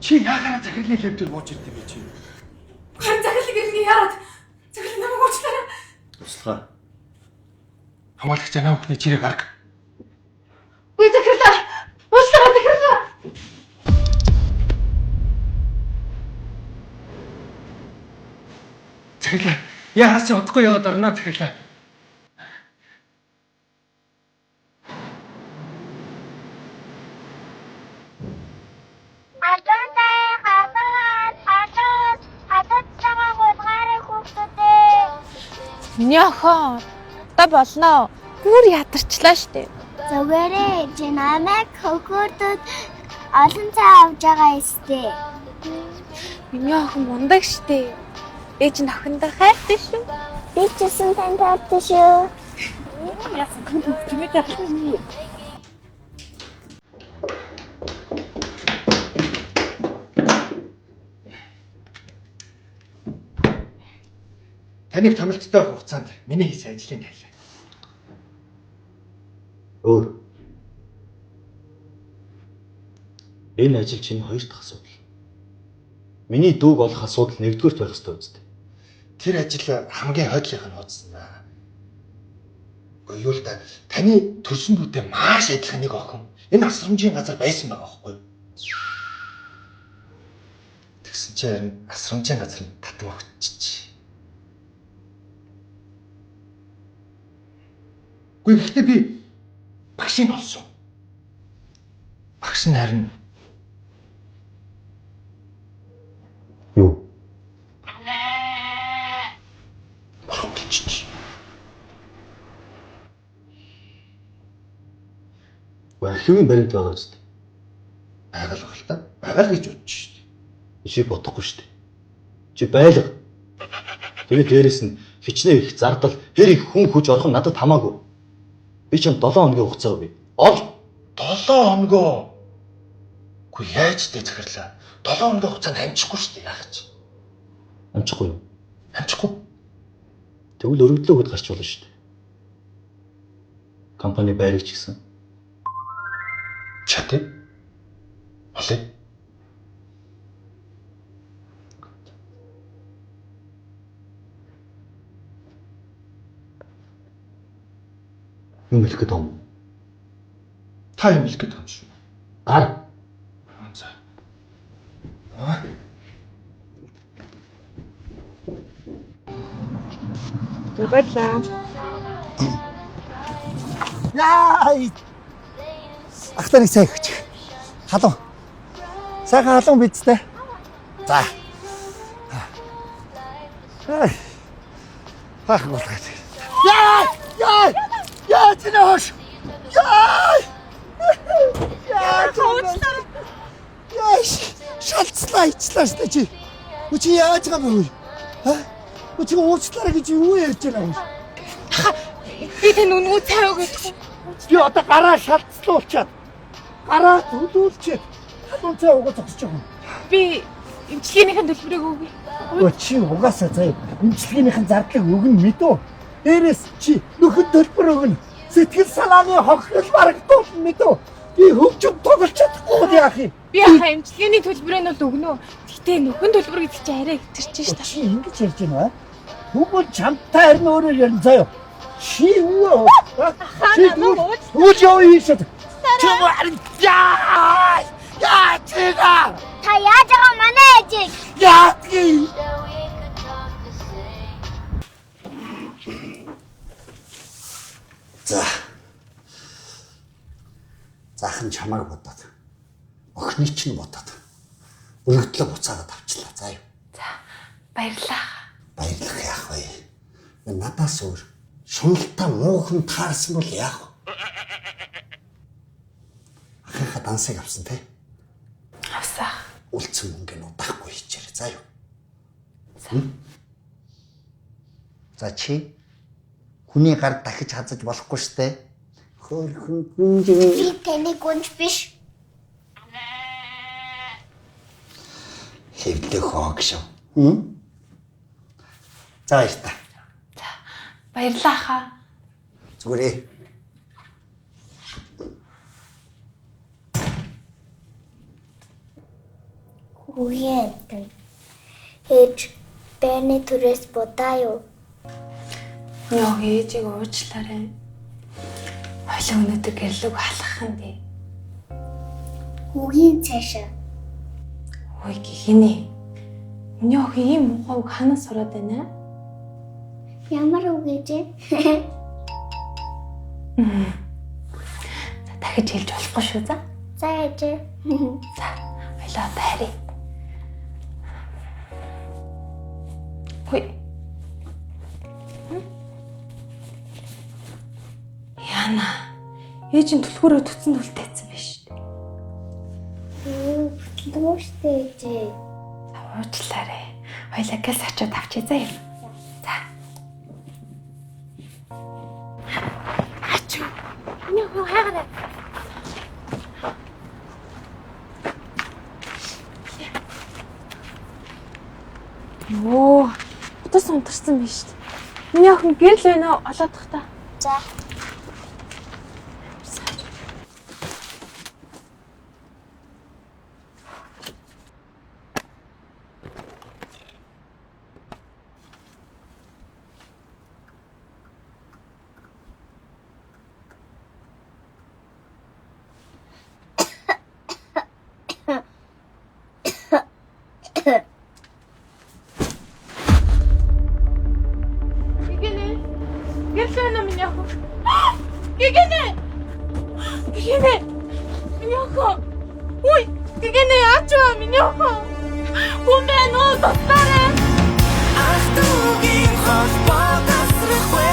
Чи яагаад захирлын лэвтэр бууж ирдэг бэ чи? Харин захирлыг ирнэ яарад? Захирлын намайг уучлаарай. Туслахаа. Хамаалагч анаа бүхний чирэг арга. Би захирлаа. Уучлаарай захирлаа. Захирлаа. Яагаад ч удахгүй яваад орно захирлаа. Миний охин та болно. Бүр ядарчлаа штэ. Зүгээрээ чи намайг хөгөөдөд олон цай авч байгаа ёстэй. Миний охин мундаг штэ. Ээж нь охиндоо хайртай шүү. Би ч гэсэн танд хайртай шүү. Таныг томилттой хугацаанд миний хийсэн ажлын тайлбар. Өөр. Энэ ажил чинь хоёр дахь асуудал. Миний дүүг олох асуудал нэгдүгээрт байх ёстой үстэй. Тэр ажил хамгийн хойдлынх нь хуудсан байна. Юу л да таны төрсөн дүүтэй маш адилхан нэг охин энэ асрамжийн газар байсан байгаа байхгүй юу? Тэгсэн чинь асрамжийн газар нь татан өгчөж. Гэхдээ би багшийн болсон. Багш нь харин юу? Борхолч. Архивын баримт байгаа үстэй. Байгалах л та. Байгаль гэж бодож шүү дээ. Чи бодохгүй шүү дээ. Чи байлга. Тэгээд дээрэс нь хичнээн их зардал, хэр их хүн хүч орох нь надад хамаагүй. Би чинь 7 хоногийн хугацаа өгье. Ол 7 хоногоо. Гү яаж тэ захирлаа. 7 хоногийн хугацаанд амжихгүй шүү дээ яах чи. амжихгүй юу? Амжихгүй. Тэгвэл өргөдлөө өгöd гарч болно шүү дээ. Компани байрч гисэн. Чатэ. Олё. Юм хэлэх гэдэг юм. Та юм хэлэх гэдэг юм шүү. Гар. За. Баярлалаа. Яй! Ахтарыг сайн өгч. Халуун. Сайхан халуун бидтэй. За. Ай. Хах болоод. Яй! Яй! Яй чиноош. Яй! Яй! Уучлаарай. Яй! Шалцлаа ичлаа штэ чи. Үчи яаж байгаа юм бэ? Ха? Үчи уучлаарай гэж юу ярьж байгаа юм? Би тань үнгүй цай өгөх. Би одоо гараа шалцлуулчаад гараа төлүүлчихэд халуун цай угаа зогсож байгаа. Би эмчилгээнийхэн төлбөрийг өгье. Өө чи угаасаа заяа эмчилгээнийхэн зардлыг өгнө мэдөө. Дээрээс чи нөхөд төлбөр өгнө. Сэтгэл санааны хохирол барагдуулна мэдөө. Би хөвчөд тоглож чадахгүй яах юм? Би хаа эмчилгээний төлбөрөө нь бол өгнө. Гэтэ нөхөн төлбөр гэдэг чинь арай хэтэрч шээ. Чи ингэж ярьж байна. Хүмүүс чамтай харин өөрөө ярина заяа. Чи юу? Үгүй юу ийшээ. Яа! Яа чига! Та яаж байгаа манай ээжийг? Яатгий! За. Захан чамайг бодоод. Охины чинь бодоод. Өргөдлөө буцаагаад авчлаа заа юу. За. Баярлалаа. Баярлах яах вэ? Надаас өөр шуналтаа муухан таарсан бол яах вэ? Ахыхаа дансыг авсан те. Авсаа. Үлцэн мөнгөний удахгүй хийчихэрэй заа юу. За чи хүний гар дахиж хазаж болохгүй штэ. Хөөрхөн гүнжин. Би таны гүнж биш. Хэвдэх хоог шүү. За баярлалаа. Баярлалаа хаа. Зүгээрээ. Үгүй ээ. Ээж бэний түрээс бодаа юу? Яа ээжийг уучлаарай. Хойлоо өнөөдөр гэрлэг халах юм дээ. Үгийн цаашаа. Ой гинэ. Миний охин ийм муухай үг ханаас сураад байна аа? Ямар үг ээж? За дахиж хэлж болохгүй шүү за. За ээж. За хойлоо таарий. Хөөе. Яна. Ээжийн түлхүүрөө түтсэн түлтэйцэн биш. Дүүштэй ээж. За уучлаарай. Хойлоо гээс очиод авчий заа юм. За. Ачуу. Миний хөө хаагаад. Оо, утас унтарсан биш. Миний охин гэрэл байна олоодох та. За. Гэрэл байна миний охин. Гэгэнэ. Миний охин. Ой, гэгэнэ яачаа миний охин. Хүн байна уу тусаарай. Ах дүүгийн холбоо тасрах вэ?